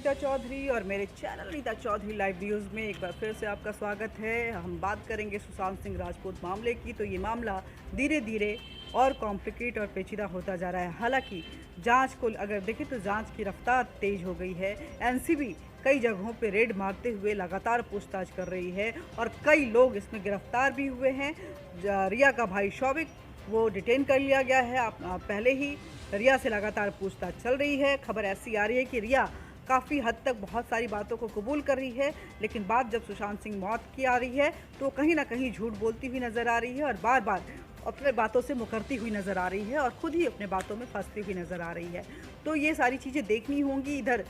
अनीता चौधरी और मेरे channel Anita Chaudhary live views में एक बार फिर से आपका स्वागत है। हम बात करेंगे सुशांत सिंह राजपूत मामले की। तो ये मामला धीरे धीरे और कॉम्प्लिकेट और पेचीदा होता जा रहा है। हालांकि जांच को अगर देखें तो जांच की रफ्तार तेज हो गई है। एनसीबी कई जगहों पे रेड मारते हुए लगातार पूछताछ कर रही है और कई लोग इसमें गिरफ्तार भी हुए हैं। रिया का भाई शौविक वो डिटेन कर लिया गया है। आप पहले ही रिया से लगातार पूछताछ चल रही है। खबर ऐसी आ रही है कि रिया काफ़ी हद तक बहुत सारी बातों को कबूल कर रही है, लेकिन बात जब सुशांत सिंह मौत की आ रही है तो कहीं ना कहीं झूठ बोलती हुई नज़र आ रही है और बार बार अपने बातों से मुकरती हुई नज़र आ रही है और ख़ुद ही अपने बातों में फंसती हुई नज़र आ रही है। तो ये सारी चीज़ें देखनी होंगी। इधर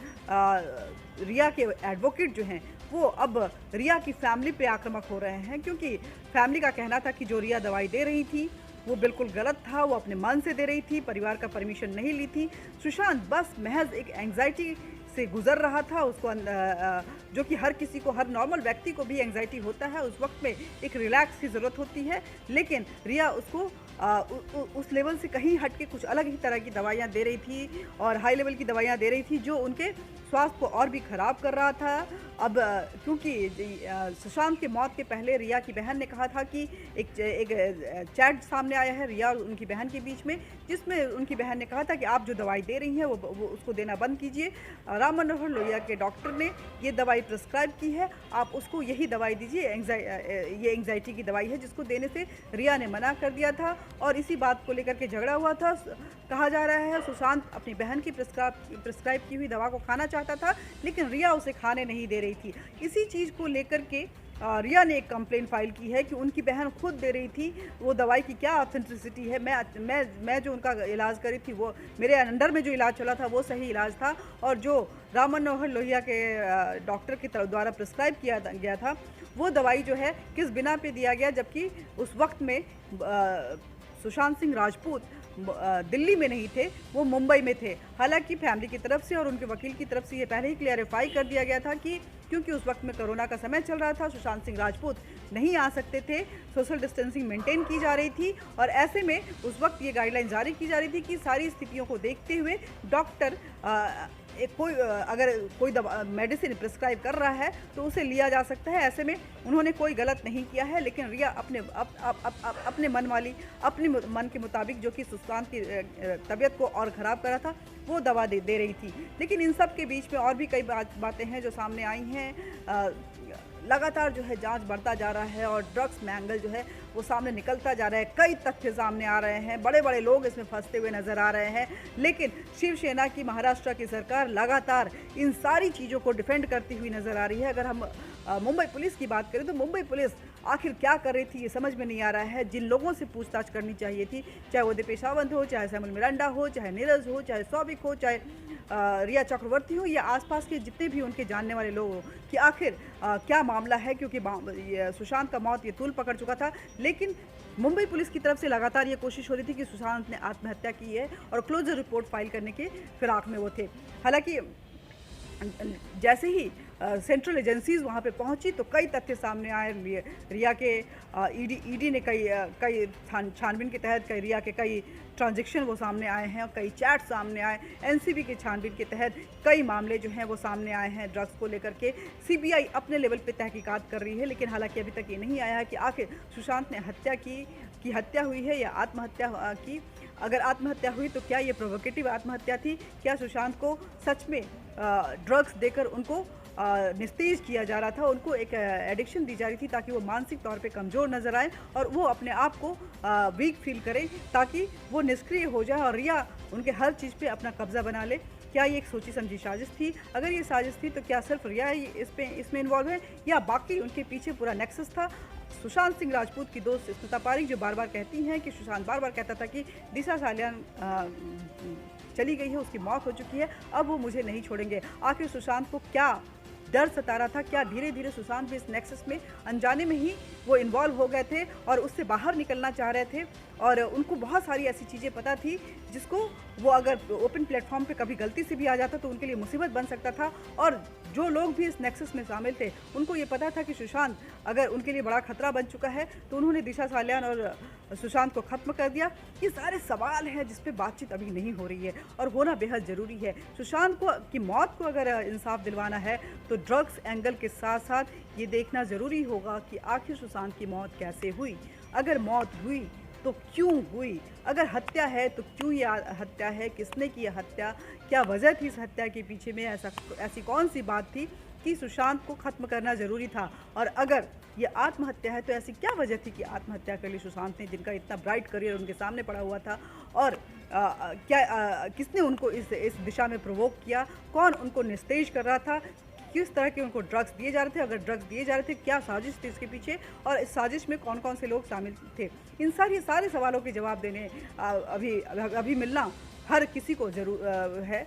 रिया के एडवोकेट जो हैं वो अब रिया की फैमिली पे आक्रामक हो रहे हैं, क्योंकि फैमिली का कहना था कि जो रिया दवाई दे रही थी वो बिल्कुल गलत था, वो अपने मन से दे रही थी, परिवार का परमिशन नहीं ली थी। सुशांत बस महज एक एंग्जाइटी से गुजर रहा था। उसको जो कि हर किसी को, हर नॉर्मल व्यक्ति को भी एंग्जाइटी होता है, उस वक्त में एक रिलैक्स की ज़रूरत होती है। लेकिन रिया उसको उस लेवल से कहीं हट के कुछ अलग ही तरह की दवाइयाँ दे रही थी और हाई लेवल की दवाइयाँ दे रही थी जो उनके स्वास्थ्य को और भी ख़राब कर रहा था। अब क्योंकि सुशांत के मौत के पहले रिया की बहन ने कहा था कि एक चैट सामने आया है रिया और उनकी बहन के बीच में, जिसमें उनकी बहन ने कहा था कि आप जो दवाई दे रही हैं वो उसको देना बंद कीजिए। राम मनोहर लोहिया के डॉक्टर ने ये दवाई प्रिस्क्राइब की है, आप उसको यही दवाई दीजिए। ये एंग्जाइटी की दवाई है जिसको देने से रिया ने मना कर दिया था और इसी बात को लेकर के झगड़ा हुआ था। कहा जा रहा है सुशांत अपनी बहन की प्रिस्क्राइब की हुई दवा को खाना चाहता था, लेकिन रिया उसे खाने नहीं दे रही थी। इसी चीज़ को लेकर के रिया ने एक कंप्लेंट फाइल की है कि उनकी बहन खुद दे रही थी वो दवाई की क्या ऑथेंटिसिटी है। मैं जो उनका इलाज करी थी, वो मेरे अंडर में जो इलाज चला था वो सही इलाज था, और जो राम मनोहर लोहिया के डॉक्टर की द्वारा प्रिस्क्राइब किया गया था वो दवाई जो है किस बिना पे दिया गया, जबकि उस वक्त में सुशांत सिंह राजपूत दिल्ली में नहीं थे, वो मुंबई में थे। हालांकि फैमिली की तरफ से और उनके वकील की तरफ से ये पहले ही क्लियरिफाई कर दिया गया था कि क्योंकि उस वक्त में कोरोना का समय चल रहा था, सुशांत सिंह राजपूत नहीं आ सकते थे, सोशल डिस्टेंसिंग मेंटेन की जा रही थी और ऐसे में उस वक्त ये गाइडलाइन जारी की जा रही थी कि सारी स्थितियों को देखते हुए डॉक्टर अगर कोई दवा मेडिसिन प्रिस्क्राइब कर रहा है तो उसे लिया जा सकता है। ऐसे में उन्होंने कोई गलत नहीं किया है, लेकिन रिया अपने मन के मुताबिक, जो कि सुशांत की तबीयत को और ख़राब कर रहा था, वो दवा दे रही थी। लेकिन इन सब के बीच में और भी कई बातें हैं जो सामने आई हैं। लगातार जो है जांच बढ़ता जा रहा है और ड्रग्स मैंगल जो है वो सामने निकलता जा रहा है। कई तथ्य सामने आ रहे हैं, बड़े बड़े लोग इसमें फंसते हुए नजर आ रहे हैं, लेकिन शिवसेना की, महाराष्ट्र की सरकार लगातार इन सारी चीज़ों को डिफेंड करती हुई नजर आ रही है। अगर हम मुंबई पुलिस की बात करें तो मुंबई पुलिस आखिर क्या कर रही थी ये समझ में नहीं आ रहा है। जिन लोगों से पूछताछ करनी चाहिए थी, चाहे वो दीपेश सावंत हो, चाहे सैमुअल मिरांडा हो, चाहे नीरज हो, चाहे सौविक हो, चाहे रिया चक्रवर्ती हो, या आसपास के जितने भी उनके जानने वाले लोग हो, कि आखिर क्या मामला है, क्योंकि सुशांत का मौत ये तूल पकड़ चुका था। लेकिन मुंबई पुलिस की तरफ से लगातार ये कोशिश हो रही थी कि सुशांत ने आत्महत्या की है और क्लोजर रिपोर्ट फाइल करने के फिराक में वो थे। हालांकि जैसे ही सेंट्रल एजेंसीज वहाँ पे पहुँची तो कई तथ्य सामने आए। रिया के ईडी ने कई छानबीन के तहत रिया के कई ट्रांजैक्शन वो सामने आए हैं और कई चैट सामने आए। एनसीबी के छानबीन के तहत कई मामले जो हैं वो सामने आए हैं ड्रग्स को लेकर के। सीबीआई अपने लेवल पे तहकीकात कर रही है, लेकिन हालांकि अभी तक ये नहीं आया है कि आखिर सुशांत ने हत्या हुई है या आत्महत्या की। अगर आत्महत्या हुई तो क्या ये प्रोवोकेटिव आत्महत्या थी, क्या सुशांत को सच में ड्रग्स देकर उनको निस्तेज किया जा रहा था, उनको एक एडिक्शन दी जा रही थी ताकि वो मानसिक तौर पे कमज़ोर नज़र आए और वो अपने आप को वीक फील करें, ताकि वो निष्क्रिय हो जाए और रिया उनके हर चीज़ पे अपना कब्जा बना ले। क्या ये एक सोची समझी साजिश थी? अगर ये साजिश थी तो क्या सिर्फ रिया इसमें इन्वॉल्व है या बाकी उनके पीछे पूरा नेक्सस था? सुशांत सिंह राजपूत की दोस्त स्मिता पारिक जो बार बार कहती हैं कि सुशांत बार बार कहता था कि दिशा सालियान चली गई है, उसकी मौत हो चुकी है, अब वो मुझे नहीं छोड़ेंगे। आखिर सुशांत को क्या डर सता रहा था? क्या धीरे धीरे सुशांत भी इस नेक्सस में अनजाने में ही वो इन्वॉल्व हो गए थे और उससे बाहर निकलना चाह रहे थे? और उनको बहुत सारी ऐसी चीज़ें पता थी जिसको वो अगर ओपन प्लेटफॉर्म पे कभी गलती से भी आ जाता तो उनके लिए मुसीबत बन सकता था। और जो लोग भी इस नेक्सस में शामिल थे उनको ये पता था कि सुशांत अगर उनके लिए बड़ा खतरा बन चुका है तो उन्होंने दिशा सालियान और सुशांत को ख़त्म कर दिया। ये सारे सवाल हैं जिस पे बातचीत अभी नहीं हो रही है और होना बेहद ज़रूरी है। सुशांत को की मौत को अगर इंसाफ दिलवाना है तो ड्रग्स एंगल के साथ साथ ये देखना ज़रूरी होगा कि आखिर सुशांत की मौत कैसे हुई, अगर मौत हुई तो क्यों हुई, अगर हत्या है तो क्यों ये हत्या है, किसने की यह हत्या, क्या वजह थी इस हत्या के पीछे में, ऐसी कौन सी बात थी कि सुशांत को ख़त्म करना ज़रूरी था। और अगर ये आत्महत्या है तो ऐसी क्या वजह थी कि आत्महत्या कर ली सुशांत ने, जिनका इतना ब्राइट करियर उनके सामने पड़ा हुआ था। और किसने उनको इस दिशा में प्रोवोक किया, कौन उनको निस्तेज कर रहा था, किस तरह के उनको ड्रग्स दिए जा रहे थे, अगर ड्रग्स दिए जा रहे थे क्या साजिश थी इसके पीछे, और इस साजिश में कौन कौन से लोग शामिल थे। इन सारे सवालों के जवाब देने अभी मिलना हर किसी को जरूर है।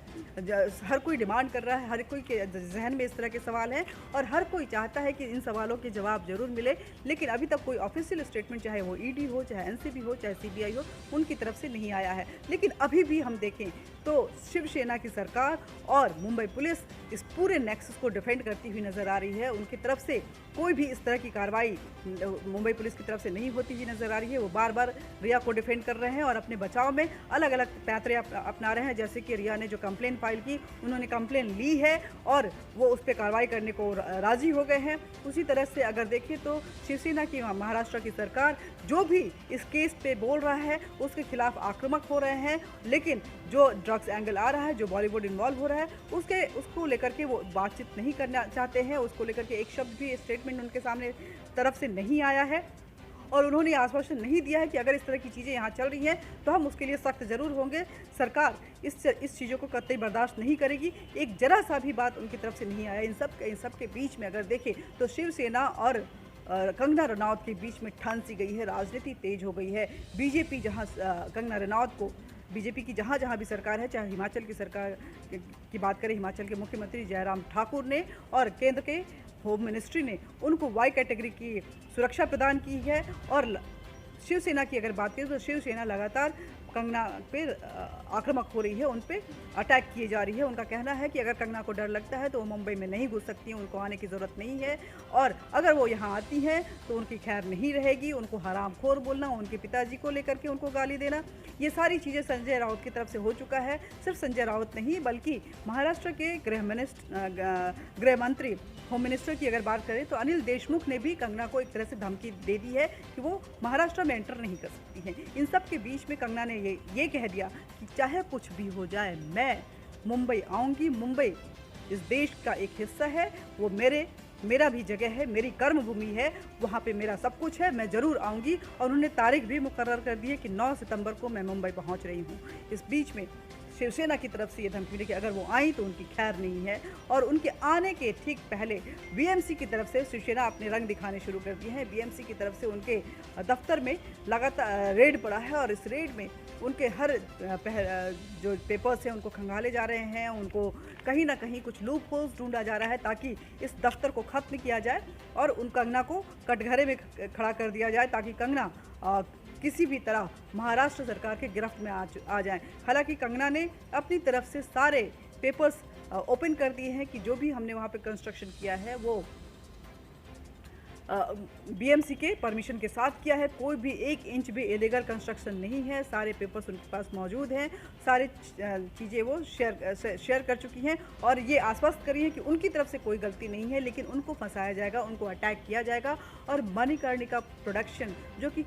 हर कोई डिमांड कर रहा है, हर कोई के जहन में इस तरह के सवाल हैं और हर कोई चाहता है कि इन सवालों के जवाब जरूर मिले। लेकिन अभी तक कोई ऑफिशियल स्टेटमेंट, चाहे वो ईडी हो, चाहे एनसीबी हो, चाहे सीबीआई हो, उनकी तरफ से नहीं आया है। लेकिन अभी भी हम देखें तो शिवसेना की सरकार और मुंबई पुलिस इस पूरे नेक्सस को डिफेंड करती हुई नज़र आ रही है। उनकी तरफ से कोई भी इस तरह की कार्रवाई मुंबई पुलिस की तरफ से नहीं होती हुई नज़र आ रही है। वो बार बार रिया को डिफेंड कर रहे हैं और अपने बचाव में अलग अलग पैंतरे अपना रहे हैं। जैसे कि रिया ने जो कंप्लेन फाइल की, उन्होंने कंप्लेन ली है और वो उस पर कार्रवाई करने को राज़ी हो गए हैं। उसी तरह से अगर देखें तो शिवसेना की महाराष्ट्र की सरकार जो भी इस केस पे बोल रहा है उसके खिलाफ आक्रामक हो रहे हैं। लेकिन जो ड्रग्स एंगल आ रहा है, जो बॉलीवुड इन्वॉल्व हो रहा है, उसको लेकर के वो बातचीत नहीं करना चाहते हैं। उसको लेकर के एक शब्द भी स्टेटमेंट उनके सामने तरफ से नहीं आया है और उन्होंने आश्वासन नहीं दिया है कि अगर इस तरह की चीज़ें यहाँ चल रही हैं तो हम उसके लिए सख्त ज़रूर होंगे। सरकार इस चीज़ों को कतई बर्दाश्त नहीं करेगी। एक जरा सा भी बात उनकी तरफ से नहीं आया। इन सब के बीच में अगर देखें तो शिवसेना और कंगना रनौत के बीच में ठन सी गई है, राजनीति तेज हो गई है। बीजेपी जहाँ कंगना रनौत को, बीजेपी की जहाँ जहाँ भी सरकार है, चाहे हिमाचल की सरकार की बात करें, हिमाचल के मुख्यमंत्री जयराम ठाकुर ने और केंद्र के होम मिनिस्ट्री ने उनको वाई कैटेगरी की सुरक्षा प्रदान की है। और शिवसेना की अगर बात करें तो शिवसेना लगातार कंगना पे आक्रामक हो रही है, उन पे अटैक किए जा रही है। उनका कहना है कि अगर कंगना को डर लगता है तो वो मुंबई में नहीं घुस सकती हैं, उनको आने की ज़रूरत नहीं है और अगर वो यहाँ आती हैं तो उनकी खैर नहीं रहेगी। उनको हरामखोर बोलना, उनके पिताजी को लेकर के उनको गाली देना, ये सारी चीज़ें संजय राउत की तरफ से हो चुका है। सिर्फ संजय राउत नहीं बल्कि महाराष्ट्र के गृह मंत्री, होम मिनिस्टर की अगर बात करें तो अनिल देशमुख ने भी कंगना को एक तरह से धमकी दे दी है कि वो महाराष्ट्र में एंटर नहीं कर सकती हैं। इन सब के बीच में कंगना ने ये कह दिया कि चाहे कुछ भी हो जाए मैं मुंबई आऊँगी। मुंबई इस देश का एक हिस्सा है, वो मेरा भी जगह है, मेरी कर्म भूमि है, वहाँ पे मेरा सब कुछ है, मैं ज़रूर आऊँगी। और उन्होंने तारीख भी मुकर्रर कर दी है कि 9 सितंबर को मैं मुंबई पहुँच रही हूँ। इस बीच में शिवसेना की तरफ से ये धमकी मिली कि अगर वो आई तो उनकी खैर नहीं है। और उनके आने के ठीक पहले बीएमसी की तरफ से शिवसेना अपने रंग दिखाने शुरू कर दिए हैं। बीएमसी की तरफ से उनके दफ्तर में लगातार रेड पड़ा है और इस रेड में उनके हर जो पेपर्स हैं उनको खंगाले जा रहे हैं। उनको कहीं ना कहीं कुछ लूप होल्स ढूंढा जा रहा है ताकि इस दफ्तर को ख़त्म किया जाए और उन कंगना को कटघरे में खड़ा कर दिया जाए ताकि कंगना किसी भी तरह महाराष्ट्र सरकार के गिरफ्त में आ जाएं। हालांकि कंगना ने अपनी तरफ से सारे पेपर्स ओपन कर दिए हैं कि जो भी हमने वहाँ पे कंस्ट्रक्शन किया है वो बीएमसी के परमिशन के साथ किया है। कोई भी 1 इंच भी इलीगल कंस्ट्रक्शन नहीं है। सारे पेपर्स उनके पास मौजूद हैं, सारी चीज़ें वो शेयर कर चुकी हैं और ये आश्वस्त करी है कि उनकी तरफ से कोई गलती नहीं है, लेकिन उनको फंसाया जाएगा, उनको अटैक किया जाएगा। और मणिकर्णिका प्रोडक्शन जो कि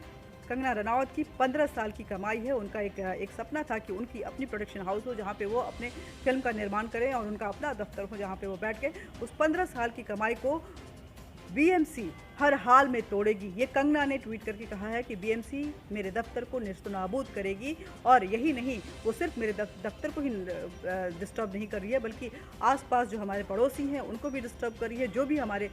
कंगना रनौत की 15 साल की कमाई है, उनका एक सपना था कि उनकी अपनी प्रोडक्शन हाउस हो जहाँ पे वो अपने फिल्म का निर्माण करें और उनका अपना दफ्तर हो जहाँ पे वो बैठ के उस 15 साल की कमाई को बीएमसी हर हाल में तोड़ेगी। ये कंगना ने ट्वीट करके कहा है कि बीएमसी मेरे दफ्तर को नेस्तनाबूद करेगी। और यही नहीं, वो सिर्फ मेरे दफ्तर को ही डिस्टर्ब नहीं कर रही है बल्कि आसपास जो हमारे पड़ोसी हैं उनको भी डिस्टर्ब कर रही है। जो भी हमारे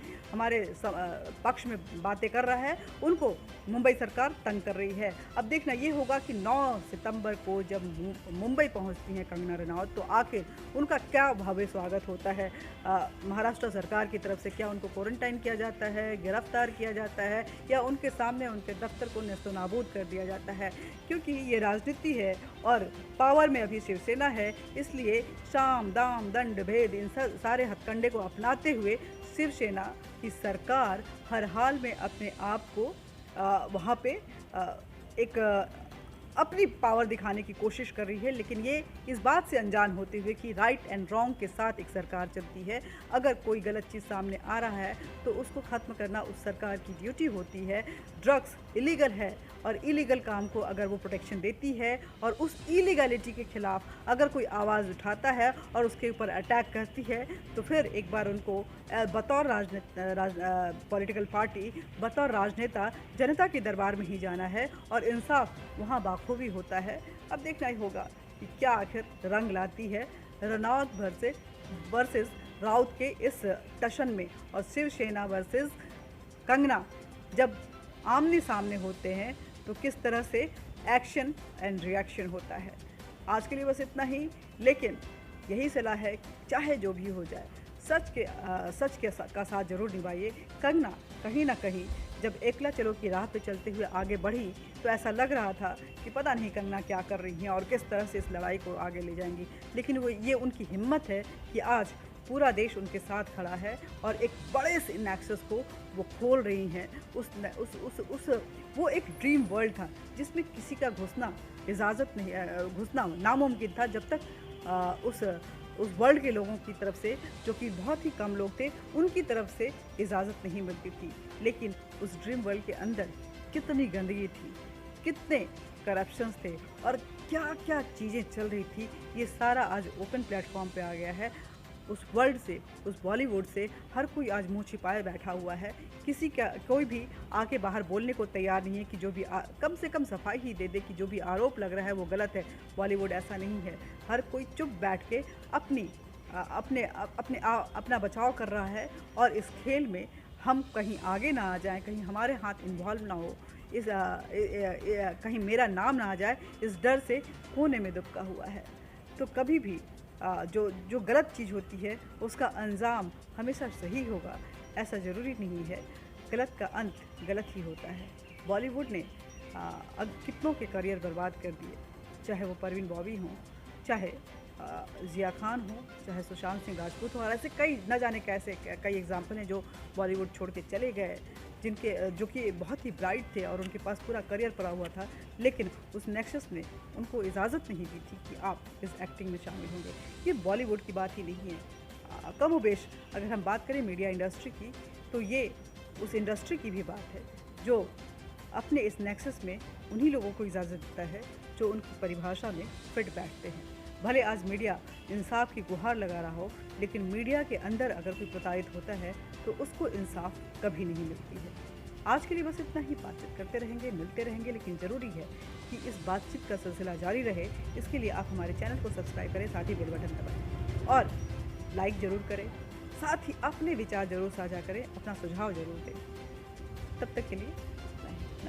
पक्ष में बातें कर रहा है उनको मुंबई सरकार तंग कर रही है। अब देखना ये होगा कि 9 सितंबर को जब मुंबई पहुंचती हैं कंगना रनौत तो आखिर उनका क्या भव्य स्वागत होता है। महाराष्ट्र सरकार की तरफ से क्या उनको क्वारंटाइन किया जाता है, गिरफ्त गिरफ्तार किया जाता है या उनके सामने उनके दफ्तर को नेस्तनाबूद कर दिया जाता है। क्योंकि ये राजनीति है और पावर में अभी शिवसेना है, इसलिए साम दाम दंड भेद इन सारे हथकंडे को अपनाते हुए शिवसेना की सरकार हर हाल में अपने आप को वहाँ पे एक अपनी पावर दिखाने की कोशिश कर रही है। लेकिन ये इस बात से अनजान होते हुए कि राइट एंड रॉन्ग के साथ एक सरकार चलती है। अगर कोई गलत चीज़ सामने आ रहा है तो उसको ख़त्म करना उस सरकार की ड्यूटी होती है। ड्रग्स इलीगल है और इलीगल काम को अगर वो प्रोटेक्शन देती है और उस इलीगलिटी के ख़िलाफ़ अगर कोई आवाज़ उठाता है और उसके ऊपर अटैक करती है तो फिर एक बार उनको बतौर पॉलिटिकल पार्टी, बतौर राजनेता जनता के दरबार में ही जाना है और इंसाफ वहाँ बाखूबी होता है। अब देखना ही होगा कि क्या आखिर रंग लाती है रनौत वर्सेस राउत के इस टशन में, और शिवसेना वर्सेस कंगना जब आमने सामने होते हैं तो किस तरह से एक्शन एंड रिएक्शन होता है। आज के लिए बस इतना ही, लेकिन यही सलाह है चाहे जो भी हो जाए सच का साथ जरूर निभाइए। कंगना कहीं ना कहीं जब एकला चलो की राह पे चलते हुए आगे बढ़ी तो ऐसा लग रहा था कि पता नहीं कंगना क्या कर रही हैं और किस तरह से इस लड़ाई को आगे ले जाएंगी, लेकिन ये उनकी हिम्मत है कि आज पूरा देश उनके साथ खड़ा है और एक बड़े से नेक्सस को वो खोल रही हैं। वो एक ड्रीम वर्ल्ड था जिसमें किसी का घुसना नामुमकिन था जब तक उस वर्ल्ड के लोगों की तरफ से, जो कि बहुत ही कम लोग थे, उनकी तरफ से इजाज़त नहीं मिलती थी। लेकिन उस ड्रीम वर्ल्ड के अंदर कितनी गंदगी थी, कितने करप्शंस थे और क्या क्या चीज़ें चल रही थी, ये सारा आज ओपन प्लेटफॉर्म पे आ गया है। उस वर्ल्ड से, उस बॉलीवुड से हर कोई आज मुंह छिपाए बैठा हुआ है। कोई भी आके बाहर बोलने को तैयार नहीं है कि जो भी कम से कम सफाई ही दे दे कि जो भी आरोप लग रहा है वो गलत है। बॉलीवुड ऐसा नहीं है, हर कोई चुप बैठ के अपना बचाव कर रहा है और इस खेल में हम कहीं आगे ना आ जाएं, कहीं हमारे हाथ इन्वॉल्व ना हो, कहीं मेरा नाम ना आ जाए, इस डर से कोने में दुबका हुआ है। तो कभी भी जो गलत चीज़ होती है उसका अंजाम हमेशा सही होगा ऐसा ज़रूरी नहीं है। गलत का अंत गलत ही होता है। बॉलीवुड ने अब कितनों के करियर बर्बाद कर दिए, चाहे वो परवीन बॉबी हों, चाहे ज़िया खान हो, चाहे सुशांत सिंह राजपूत हो, और ऐसे कई न जाने कैसे कई एग्जाम्पल हैं जो बॉलीवुड छोड़ के चले गए, जो कि बहुत ही ब्राइट थे और उनके पास पूरा करियर पड़ा हुआ था, लेकिन उस नेक्सस ने उनको इजाज़त नहीं दी थी कि आप इस एक्टिंग में शामिल होंगे। ये बॉलीवुड की बात ही नहीं है। कमोबेश अगर हम बात करें मीडिया इंडस्ट्री की, तो ये उस इंडस्ट्री की भी बात है जो अपने इस नेक्सस में उन्हीं लोगों को इजाज़त देता है जो उनकी परिभाषा में फिट बैठते हैं। भले आज मीडिया इंसाफ की गुहार लगा रहा हो, लेकिन मीडिया के अंदर अगर कोई प्रताड़ित होता है तो उसको इंसाफ कभी नहीं मिलती है। आज के लिए बस इतना ही। बातचीत करते रहेंगे, मिलते रहेंगे, लेकिन ज़रूरी है कि इस बातचीत का सिलसिला जारी रहे। इसके लिए आप हमारे चैनल को सब्सक्राइब करें, साथ ही बेल बटन दबाएं और लाइक ज़रूर करें, साथ ही अपने विचार ज़रूर साझा करें, अपना सुझाव ज़रूर दें। तब तक के लिए